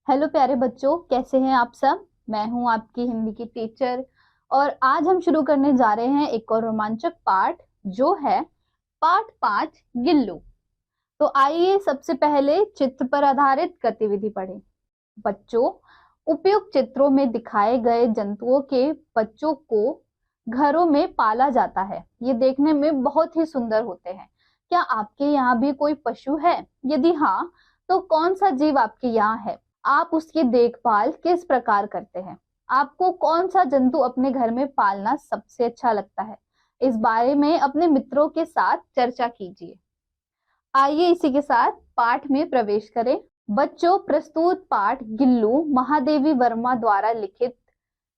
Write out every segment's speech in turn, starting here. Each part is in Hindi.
हेलो प्यारे बच्चों, कैसे हैं आप सब। मैं हूं आपकी हिंदी की टीचर और आज हम शुरू करने जा रहे हैं एक और रोमांचक पाठ जो है पाठ 5 गिल्लू। तो आइए सबसे पहले चित्र पर आधारित गतिविधि पढ़ें। बच्चों, उपयुक्त चित्रों में दिखाए गए जंतुओं के बच्चों को घरों में पाला जाता है। ये देखने में बहुत ही सुंदर होते हैं। क्या आपके यहाँ भी कोई पशु है? यदि हाँ, तो कौन सा जीव आपके यहाँ है? आप उसकी देखभाल किस प्रकार करते हैं? आपको कौन सा जंतु अपने घर में पालना सबसे अच्छा लगता है? इस बारे में अपने मित्रों के साथ चर्चा कीजिए। आइए इसी के साथ पाठ में प्रवेश करें। बच्चों, प्रस्तुत पाठ गिल्लू महादेवी वर्मा द्वारा लिखित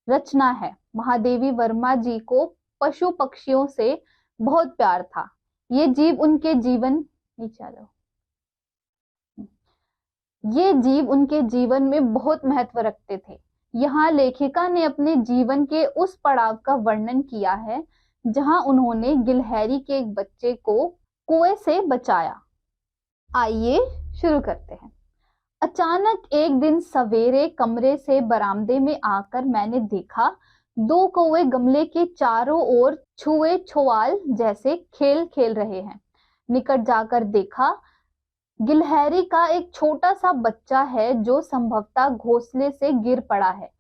रचना है। महादेवी वर्मा जी को पशु पक्षियों से बहुत प्यार था। ये जीव उनके जीवन नीचे आ जाओ ये जीव उनके जीवन में बहुत महत्व रखते थे। यहाँ लेखिका ने अपने जीवन के उस पड़ाव का वर्णन किया है जहाँ उन्होंने गिलहरी के एक बच्चे को कुएं से बचाया। आइए शुरू करते हैं। अचानक एक दिन सवेरे कमरे से बरामदे में आकर मैंने देखा दो कौवे गमले के चारों ओर छुए छुआल जैसे खेल खेल रहे हैं। निकट जाकर देखा, गिलहरी का एक छोटा सा बच्चा है जो संभवतः घोंसले से गिर पड़ा है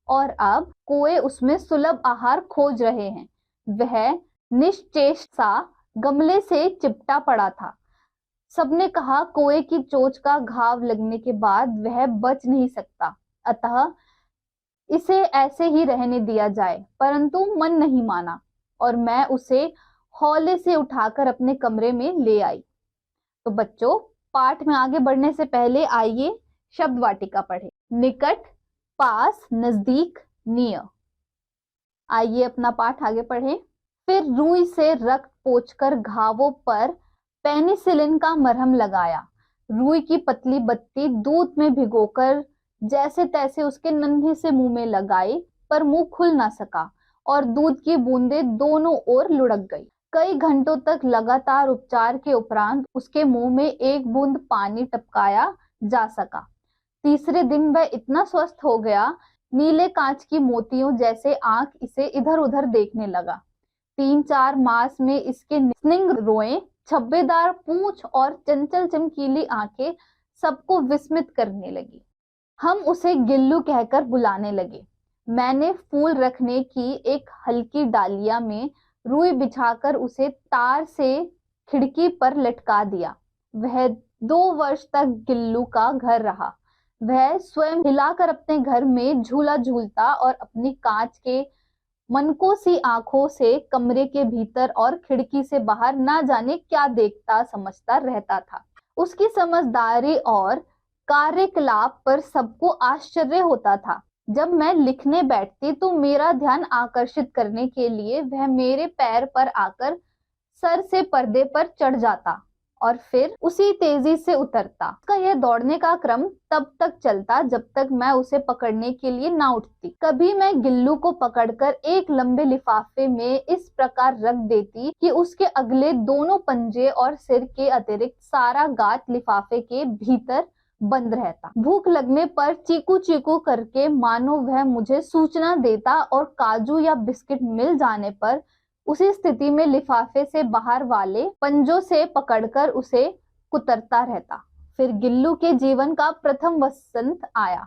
और अब कौवे उसमें सुलभ आहार खोज रहे हैं। वह निश्चेष सा गमले से चिपटा पड़ा था। सबने कहा कौवे की चोंच का घाव लगने के बाद वह बच नहीं सकता, अतः इसे ऐसे ही रहने दिया जाए, परंतु मन नहीं माना और मैं उसे हौले से उठाकर अपने कमरे में ले आई। तो बच्चों, पाठ में आगे बढ़ने से पहले आइए शब्द वाटिका पढ़ें। निकट, पास, नजदीक, नियर। आइए अपना पाठ आगे पढ़ें। फिर रुई से रक्त पोंछकर घावों पर पेनिसिलिन का मरहम लगाया। रुई की पतली बत्ती दूध में भिगोकर जैसे तैसे उसके नन्हे से मुंह में लगाई, पर मुंह खुल ना सका और दूध की बूंदें दोनों ओर लुढ़क गई। कई घंटों तक लगातार उपचार के उपरांत उसके मुंह में एक बूंद पानी टपकाया जा सका। तीसरे दिन वह इतना स्वस्थ हो गया, नीले कांच की मोतियों जैसे आंख इसे इधर उधर देखने लगा। 3-4 मास में इसके स्निग्ध रोएं, छब्बेदार पूंछ और चंचल चमकीली आंखें सबको विस्मित करने लगी। हम उसे गिल्लू कहकर बुलाने लगे। मैंने फूल रखने की एक हल्की डालिया में रुई बिछाकर उसे तार से खिड़की पर लटका दिया। वह 2 वर्ष तक गिल्लू का घर रहा। वह स्वयं हिलाकर अपने घर में झूला झूलता और अपनी कांच के मनकों सी आंखों से कमरे के भीतर और खिड़की से बाहर ना जाने क्या देखता समझता रहता था। उसकी समझदारी और कार्यकलाप पर सबको आश्चर्य होता था। जब मैं लिखने बैठती तो मेरा ध्यान आकर्षित करने के लिए वह मेरे पैर पर आकर सर से पर्दे पर चढ़ जाता और फिर उसी तेजी से उतरता। उसका यह दौड़ने का क्रम तब तक चलता जब तक मैं उसे पकड़ने के लिए ना उठती। कभी मैं गिल्लू को पकड़कर एक लंबे लिफाफे में इस प्रकार रख देती कि उसके अगले दोनों पंजे और सिर के अतिरिक्त सारा गांठ लिफाफे के भीतर बंद रहता। भूख लगने पर चीकू चीकू करके मानो वह मुझे सूचना देता और काजू या बिस्किट मिल जाने पर उसी स्थिति में लिफाफे से बाहर वाले पंजों से पकड़कर उसे कुतरता रहता। फिर गिल्लू के जीवन का प्रथम वसंत आया।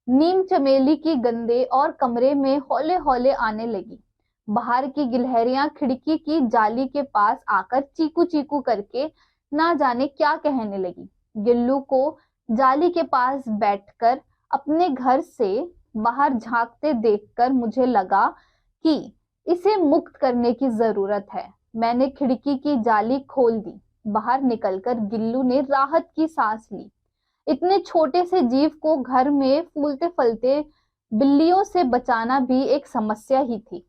नीम चमेली की गंधें और कमरे में हौले हौले आने लगी। बाहर की गिलहरियां खिड़की की जाली के पास आकर चीकू चीकू करके ना जाने क्या कहने लगी। गिल्लू को जाली के पास बैठकर अपने घर से बाहर झांकते देखकर मुझे लगा कि इसे मुक्त करने की जरूरत है। मैंने खिड़की की जाली खोल दी। बाहर निकलकर गिल्लू ने राहत की सांस ली। इतने छोटे से जीव को घर में फूलते फलते बिल्लियों से बचाना भी एक समस्या ही थी।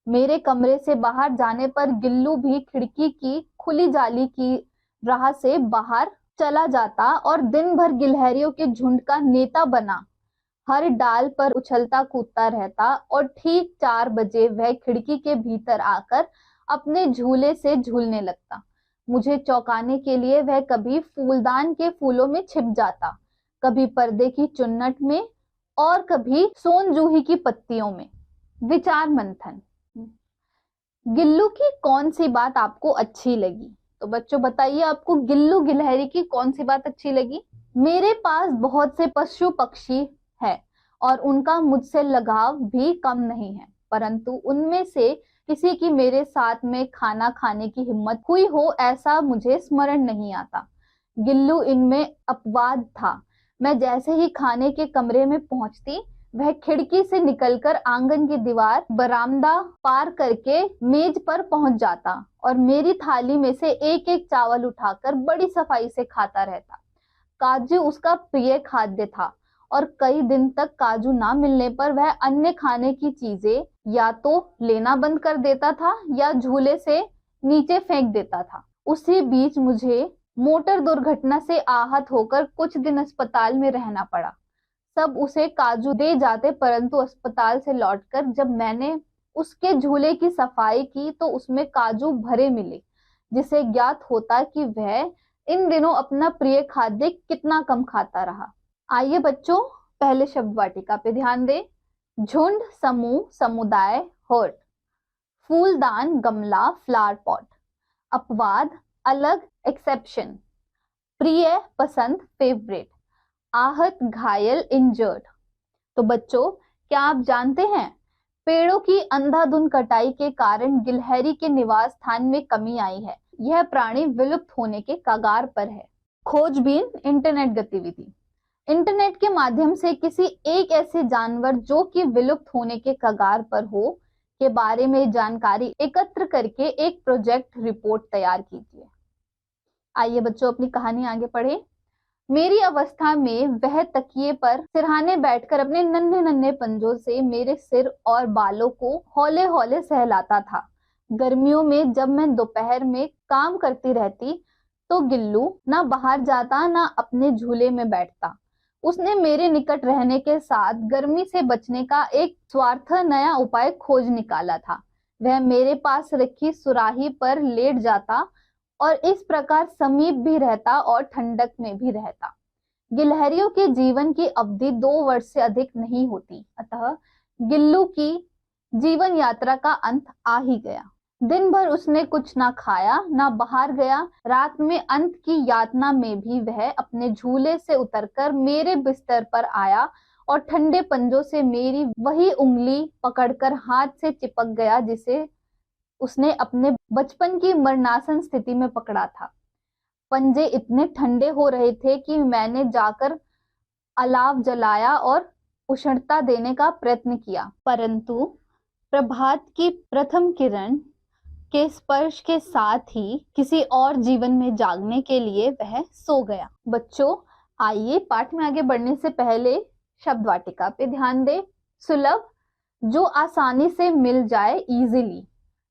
मेरे कमरे से बाहर जाने पर गिल्लू भी खिड़की की खुली जाली की राह से बाहर चला जाता और दिन भर गिलहरियों के झुंड का नेता बना हर डाल पर उछलता कूदता रहता और ठीक 4 बजे वह खिड़की के भीतर आकर अपने झूले से झूलने लगता। मुझे चौंकाने के लिए वह कभी फूलदान के फूलों में छिप जाता, कभी पर्दे की चुन्नट में और कभी सोन जूही की पत्तियों में। विचार मंथन। गिल्लू की कौन सी बात आपको अच्छी लगी? तो बच्चों बताइए, आपको गिल्लू गिलहरी की कौन सी बात अच्छी लगी? मेरे पास बहुत से पशु पक्षी है और उनका मुझसे लगाव भी कम नहीं है, परंतु उनमें से किसी की मेरे साथ में खाना खाने की हिम्मत हुई हो ऐसा मुझे स्मरण नहीं आता। गिल्लू इनमें अपवाद था। मैं जैसे ही खाने के कमरे में पहुंचती, वह खिड़की से निकलकर आंगन की दीवार, बरामदा पार करके मेज पर पहुंच जाता और मेरी थाली में से एक एक चावल उठाकर बड़ी सफाई से खाता रहता। काजू उसका प्रिय खाद्य था और कई दिन तक काजू ना मिलने पर वह अन्य खाने की चीजें या तो लेना बंद कर देता था या झूले से नीचे फेंक देता था। उसी बीच मुझे मोटर दुर्घटना से आहत होकर कुछ दिन अस्पताल में रहना पड़ा। सब उसे काजू दे जाते, परंतु अस्पताल से लौटकर जब मैंने उसके झूले की सफाई की तो उसमें काजू भरे मिले, जिसे ज्ञात होता कि वह इन दिनों अपना प्रिय खाद्य कितना कम खाता रहा। आइए बच्चों, पहले शब्द वाटिका पे ध्यान दें। झुंड, समूह, समुदाय, हर्ड। फूलदान, गमला, फ्लावर पॉट। अपवाद, अलग, एक्सेप्शन। प्रिय, पसंद, फेवरेट। आहत, घायल, इंजर्ड। तो बच्चों, क्या आप जानते हैं, पेड़ों की अंधाधुंध कटाई के कारण गिलहरी के निवास स्थान में कमी आई है। यह प्राणी विलुप्त होने के कगार पर है। खोजबीन, इंटरनेट गतिविधि। इंटरनेट के माध्यम से किसी एक ऐसे जानवर जो कि विलुप्त होने के कगार पर हो के बारे में जानकारी एकत्र करके एक प्रोजेक्ट रिपोर्ट तैयार कीजिए। आइए बच्चों, अपनी कहानी आगे पढ़े। मेरी अवस्था में वह तकिए पर सिरहाने बैठकर अपने नन्हे नन्हे पंजों से मेरे सिर और बालों को हौले हौले सहलाता था। गर्मियों में जब मैं दोपहर में काम करती रहती तो गिल्लू ना बाहर जाता ना अपने झूले में बैठता। उसने मेरे निकट रहने के साथ गर्मी से बचने का एक स्वार्थ नया उपाय खोज निकाला था। वह मेरे पास रखी सुराही पर लेट जाता और इस प्रकार समीप भी रहता और ठंडक में भी रहता। गिलहरियों के जीवन की अवधि 2 वर्ष से अधिक नहीं होती, अतः गिल्लू की जीवन यात्रा का अंत आ ही गया। दिन भर उसने कुछ ना खाया ना बाहर गया। रात में अंत की यातना में भी वह अपने झूले से उतरकर मेरे बिस्तर पर आया और ठंडे पंजों से मेरी वही उंगली पकड़कर हाथ से चिपक गया जिसे उसने अपने बचपन की मरणासन स्थिति में पकड़ा था। पंजे इतने ठंडे हो रहे थे कि मैंने जाकर अलाव जलाया और उष्णता देने का प्रयत्न किया, परंतु प्रभात की प्रथम किरण के स्पर्श के साथ ही किसी और जीवन में जागने के लिए वह सो गया। बच्चों, आइए पाठ में आगे बढ़ने से पहले शब्द वाटिका पे ध्यान दें। सुलभ, जो आसानी से मिल जाए, इजीली।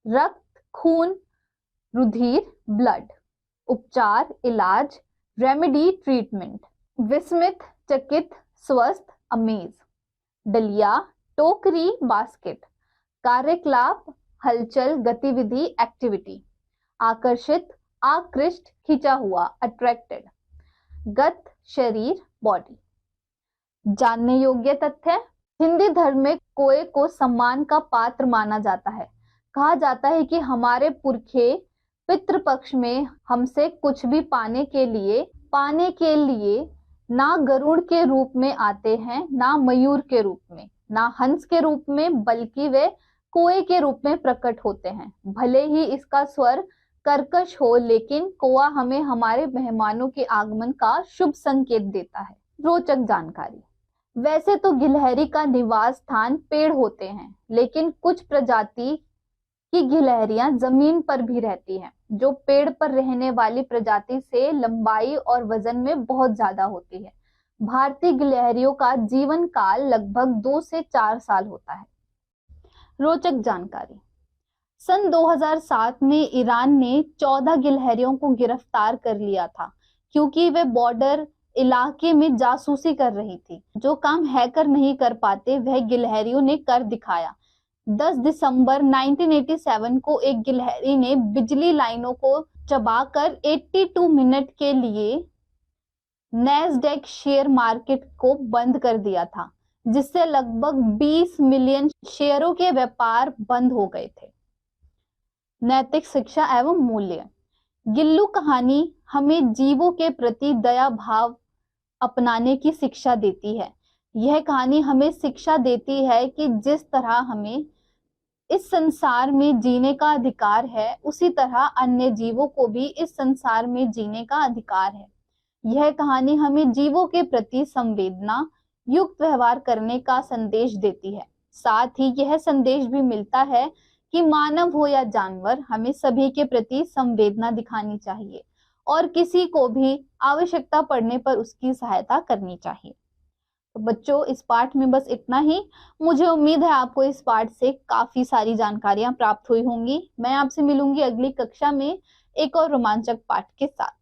रक्त, खून, रुधिर, ब्लड। उपचार, इलाज, रेमेडी, ट्रीटमेंट। विस्मित, चकित, स्वस्थ, अमेज। डलिया, टोकरी, बास्केट। कार्यकलाप, हलचल, गतिविधि, एक्टिविटी। आकर्षित, आकृष्ट, खींचा हुआ, अट्रैक्टेड। गत, शरीर, बॉडी। जानने योग्य तथ्य। हिंदी धर्म में कोए को सम्मान का पात्र माना जाता है। कहा जाता है कि हमारे पुरखे पितृपक्ष में हमसे कुछ भी पाने के लिए ना गरुड़ के रूप में आते हैं, ना मयूर के रूप में, ना हंस के रूप में, बल्कि वे कोए के रूप में प्रकट होते हैं। भले ही इसका स्वर कर्कश हो, लेकिन कोआ हमें हमारे मेहमानों के आगमन का शुभ संकेत देता है। रोचक जानकारी। वैसे तो गिलहरी का निवास स्थान पेड़ होते हैं, लेकिन कुछ प्रजाति की गिलहरियां जमीन पर भी रहती हैं, जो पेड़ पर रहने वाली प्रजाति से लंबाई और वजन में बहुत ज्यादा होती है। भारतीय गिलहरियों का जीवन काल लगभग 2 से 4 साल होता है। रोचक जानकारी। सन 2007 में ईरान ने 14 गिलहरियों को गिरफ्तार कर लिया था, क्योंकि वे बॉर्डर इलाके में जासूसी कर रही थी। जो काम हैकर नहीं कर पाते वह गिलहरियों ने कर दिखाया। 10 दिसंबर 1987 को एक गिलहरी ने बिजली लाइनों को चबाकर 82 मिनट के लिए नैस्डैक शेयर मार्केट को बंद कर दिया था, जिससे लगभग 20 मिलियन शेयरों के व्यापार बंद हो गए थे। नैतिक शिक्षा एवं मूल्य। गिल्लू कहानी हमें जीवों के प्रति दया भाव अपनाने की शिक्षा देती है। यह कहानी हमें शिक्षा देती है कि जिस तरह हमें इस संसार में जीने का अधिकार है, उसी तरह अन्य जीवों को भी इस संसार में जीने का अधिकार है। यह कहानी हमें जीवों के प्रति संवेदना युक्त व्यवहार करने का संदेश देती है। साथ ही यह संदेश भी मिलता है कि मानव हो या जानवर, हमें सभी के प्रति संवेदना दिखानी चाहिए और किसी को भी आवश्यकता पड़ने पर उसकी सहायता करनी चाहिए। तो बच्चों, इस पाठ में बस इतना ही। मुझे उम्मीद है आपको इस पाठ से काफी सारी जानकारियां प्राप्त हुई होंगी। मैं आपसे मिलूंगी अगली कक्षा में एक और रोमांचक पाठ के साथ।